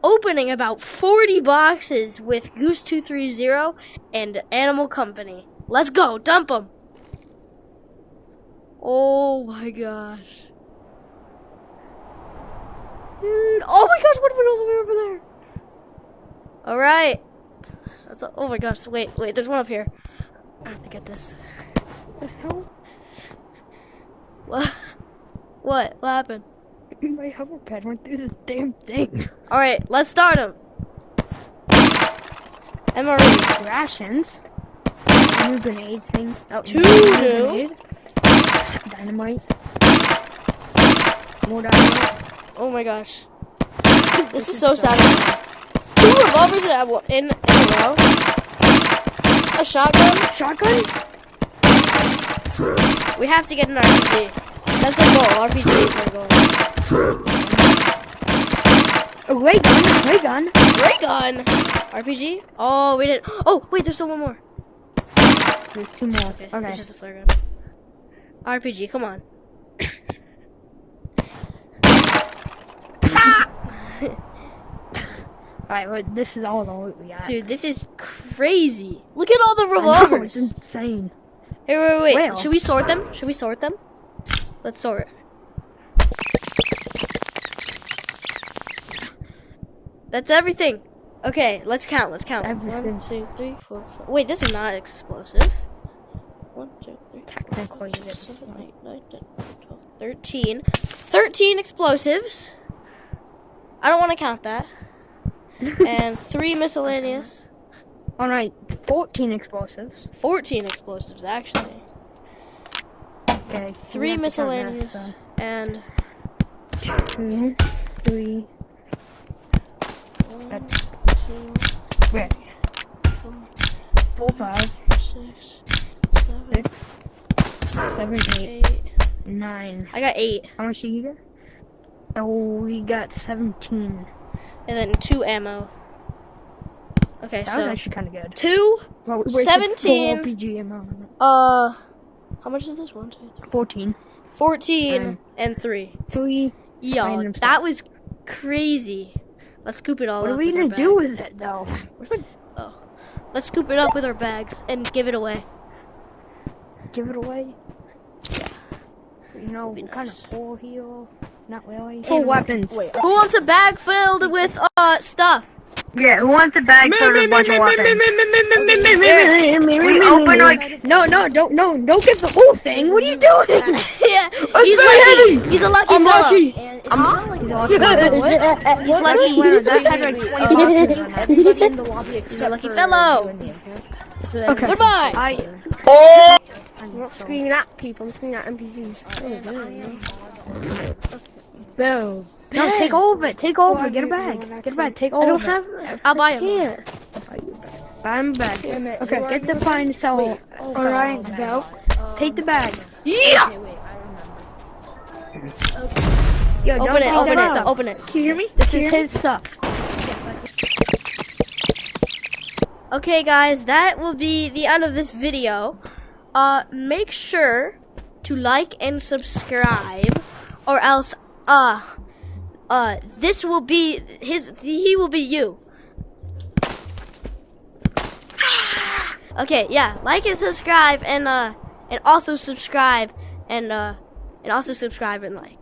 opening about 40 boxes with Goose230 and Animal Company. Let's go, dump them. Oh my gosh. Dude, oh my gosh, what went all the way over there? All right. Oh my gosh, wait, there's one up here. I have to get this. What the hell? What happened? My hoverpad went through the damn thing. All right, let's start them. MRE. Rations. New grenade thing. Oh, Two new. Dynamite. More dynamite. Oh my gosh. This is so sad. 2 revolvers in a row. A shotgun. Shotgun? We have to get an RPG. That's our goal. RPG is our goal. A ray gun. Ray gun. Ray gun. RPG? Oh, we didn't. Oh, wait, there's still one more. There's 2 more. Okay. Okay. It's just a flare gun. RPG, come on. Alright, well, this is all the loot we got. Dude, this is crazy. Look at all the I know, revolvers. it's insane. Hey, wait. Well. Should we sort them? Should we sort them? Let's sort. That's everything. Okay, let's count. Everything. 1, 2, 3, 4, 5. Wait, this is not explosive. 1, 2, 3, 4, 5, 6, 7, 8, 9, 10, 11, 12, 13. 13 explosives. I don't want to count that. And 3 miscellaneous. Alright, 14 explosives. 14 explosives, actually. Okay. 3 miscellaneous. And 2, 3. 1, 2, Wait. 4, 5, 6, 7, 7, 8, 8. 9. I got 8. How much did you get? Oh, we got 17. And then 2 ammo. Okay, That was so actually kind of good. 2, Well, we 17. full RPG ammo. How much is this? 1, 2, 3. 14. 14 and 3. 3. Yo, random that stuff. was crazy. Let's scoop it all What up. are we with our gonna do bag. with it though? Oh, let's scoop it up with our bags and give it away. Give it away? Yeah. You know, Be kind nice. of full heal. Not really. Full weapons. Wait, Who wants a bag filled with stuff? Yeah, who wants a bag full of a bunch of weapons? Here. We open like don't give the whole thing. What are you doing? Yeah, That's he's so lucky. heavy. He's a lucky I'm fellow. lucky. I'm not like that. He's lucky. That had like 20 boxes on that. Everybody in the lobby except lucky for fellow. you and me, okay? So then Okay. Goodbye. I'm not screaming at people, I'm screaming at NPCs. Bill. No, take all of it. Take all of it. Get a bag. Get a bag. Take all of it. I'll buy him. Here. I'm back. Damn it. Okay, get the find and sell Orion's belt. Take the bag. Yeah. Okay, wait, I remember. Yo, don't Open it. take Open that it. stuff. Open it. Can you hear me? This is his stuff. Okay, guys, that will be the end of this video. Make sure to like and subscribe, or else, this will be he will be you. Okay, yeah, like and subscribe, and also subscribe, and also subscribe and like.